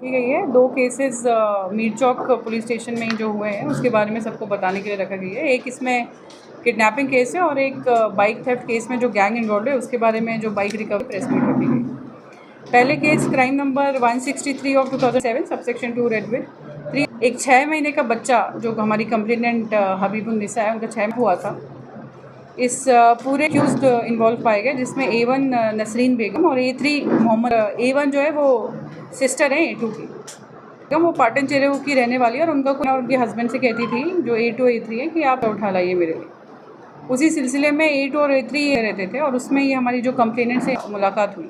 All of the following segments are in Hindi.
की गई है। 2 केसेस मीर चौक पुलिस स्टेशन में ही जो हुए हैं उसके बारे में सबको बताने के लिए रखा गया है। एक इसमें किडनैपिंग केस है और एक बाइक थेफ्ट केस में जो गैंग इन्वॉल्व है उसके बारे में जो बाइक रिकवरी प्रेस मीट रखी गई। पहले case crime number 163 of 2007 subsection 2 read with 3 एक 6 महीने का बच्चा जो हमारी कंप्लेनेंट हबीबुन्निसा है उनका 6 हुआ था। इस पूरे एक्यूज्ड इन्वॉल्व पाए गए जिसमें A1 नसरीन बेगम और A3 मोहम्मद। A1 जो है वो सिस्टर है A2 की। वो पाटन चेरेऊ की रहने वाली है और उनके हस्बैंड से कहती थी जो A2 A3 है कि आप उठा लाइए मेरे लिए। उसी सिलसिले में A2 और A3 रहते थे और उसमें ये हमारी जो कंप्लेनेंट से मुलाकात हुई।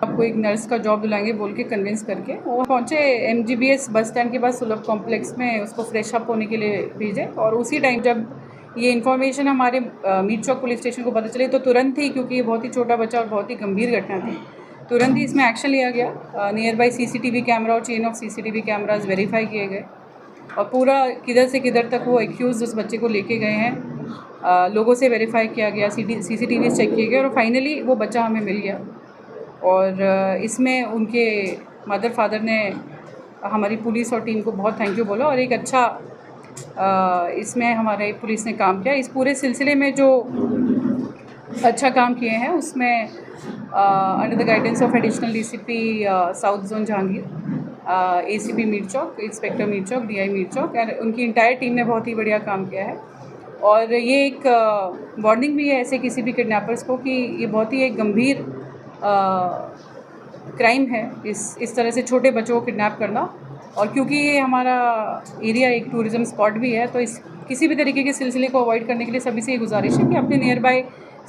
आपको एक नर्स का जॉब दिलाएंगे बोल के कन्विंस करके वो पहुँचे MGBS बस स्टैंड के पास सुलभ कॉम्प्लेक्स में उसको फ्रेश अप होने के लिए भेजे। और उसी टाइम जब ये इन्फॉर्मेशन हमारे मीर चौक पुलिस स्टेशन को पता चली तो तुरंत ही, क्योंकि ये बहुत ही छोटा बच्चा और बहुत ही गंभीर घटना थी, तुरंत ही इसमें एक्शन लिया गया। नियर बाई CCTV कैमरा और chain of CCTV cameras verify किए गए और पूरा किधर से किधर तक वो एक्यूज़ उस बच्चे को लेके गए हैं लोगों से वेरीफाई किया गया, CCTV चेक किए गए और फाइनली वो बच्चा हमें मिल गया। और इसमें उनके मदर फादर ने हमारी पुलिस और टीम को बहुत थैंक यू बोला और एक अच्छा इसमें हमारे पुलिस ने काम किया। इस पूरे सिलसिले में जो अच्छा काम किए हैं उसमें under the guidance of additional DCP south zone Jahangir, ACP Mir Chowk, inspector Mir Chowk, DI Mir Chowk और उनकी इंटायर टीम ने बहुत ही बढ़िया काम किया है। और ये एक वार्निंग भी है ऐसे किसी भी किडनैपर्स को कि ये बहुत ही एक गंभीर क्राइम है इस तरह से छोटे बच्चों को किडनैप करना। और क्योंकि ये हमारा एरिया एक टूरिज़्म स्पॉट भी है तो इस किसी भी तरीके के सिलसिले को अवॉइड करने के लिए सभी से ये गुजारिश है कि अपने नियर बाय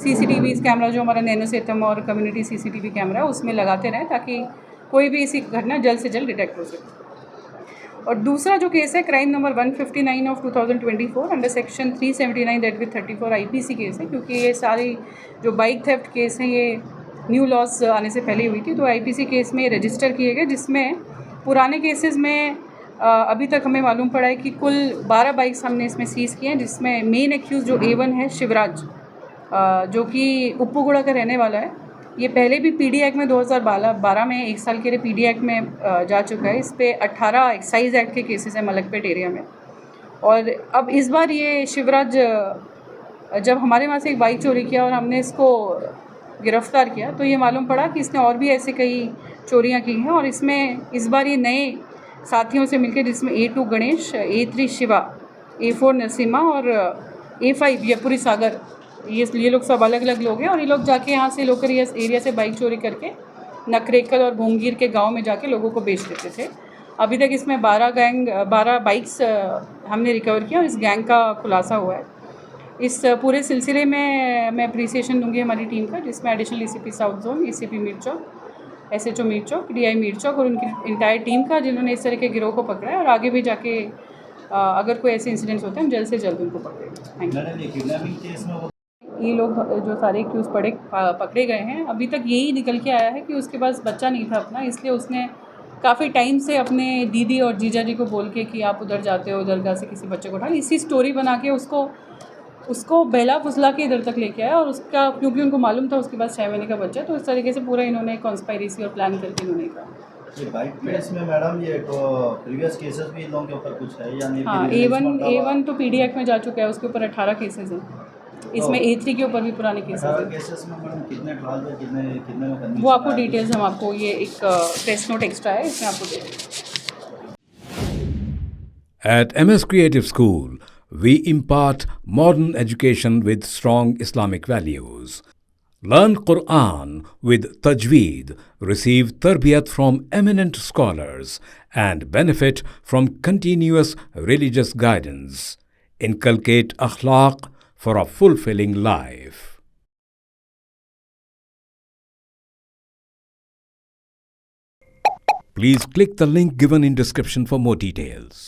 CCTV कैमरा जो हमारा नैनो सेतम और कम्युनिटी CCTV कैमरा है उसमें लगाते रहें ताकि कोई भी ऐसी घटना जल्द से जल्द डिटेक्ट हो सके। और दूसरा जो केस है crime number 159 of 2024 under section 379 that with 34 IPC case है, क्योंकि ये सारी जो बाइक थेफ्ट केस हैं ये न्यू लॉज आने से पहले हुई थी तो IPC केस में रजिस्टर किए गए, जिसमें पुराने केसेस में अभी तक हमें मालूम पड़ा है कि कुल 12 बाइक्स हमने इसमें सीज़ किए हैं, जिसमें मेन एक्यूज़ जो A1 है शिवराज जो कि उप्पूगुड़ा का रहने वाला है। ये पहले भी PD एक्ट में 2012 में 1 साल के लिए PD एक्ट में जा चुका है। इस पर 18 एक्साइज एक्ट के केसेस हैं मलकपेट एरिया में। और अब इस बार ये शिवराज जब हमारे वहाँ से एक बाइक चोरी किया और हमने इसको गिरफ्तार किया तो ये मालूम पड़ा कि इसने और भी ऐसे कई चोरियाँ की हैं। और इसमें इस बार ये नए साथियों से मिलकर, जिसमें A2 Ganesh, A3 Shiva, A4 Narasimha और A5 यपुरी सागर, ये लोग सब अलग अलग लोग हैं। और ये लोग जाके यहाँ से लोकल एरिया से बाइक चोरी करके नकरेकल और भूमगीर के गांव में जाके लोगों को बेच देते थे। अभी तक इसमें 12 बाइक्स हमने रिकवर किया और इस गैंग का खुलासा हुआ है। इस पूरे सिलसिले में मैं अप्रिसिएशन दूंगी हमारी टीम का, जिसमें additional DCP south zone, ACP Mir Chowk, SHO Mir Chowk, DI Mir Chowk और उनकी इंटायर टीम का, जिन्होंने इस तरह के गिरोह को पकड़ा है। और आगे भी जाके अगर कोई ऐसे इंसिडेंट्स होते हैं हम जल्द से जल्द उनको पकड़ेंगे। Thank you. ये लोग जो सारे एक्यूज़ पकड़े गए हैं अभी तक यही निकल के आया है कि उसके पास बच्चा नहीं था अपना, इसलिए उसने काफ़ी टाइम से अपने दीदी और जीजा जी को बोल के कि आप उधर जाते हो दरगाह से किसी बच्चे को उठा, इसी स्टोरी बना के उसको बहला फुसला के इधर तक लेके आया। और उसका क्योंकि उनको मालूम था उसके पास 6 महीने का बच्चा, तो इस तरीके से पूरा इन्होंने कॉन्स्पायरेसी और प्लान करके इन्होंने कहा। ये बाइक केस में मैडम ये प्रीवियस केसेस भी इन लोगों के ऊपर कुछ है या नहीं? हाँ, A1 तो PD एक्ट में जा चुका है, उसके ऊपर 18 केसेस हैं। इसमें A3 के ऊपर भी पुराने केसेस हैं। केसेस में मैडम कितने ट्रायल में कितने में कन्विक्शन? वो आपको डिटेल्स हम आपको, ये एक प्रेस नोट एक्स्ट्रा है, इसमें आपको दे देंगे। At MS Creative School, we impart modern education with strong Islamic values. Learn Quran with Tajweed, receive tarbiyat from eminent scholars, and benefit from continuous religious guidance. Inculcate akhlaq for a fulfilling life. Please click the link given in description for more details.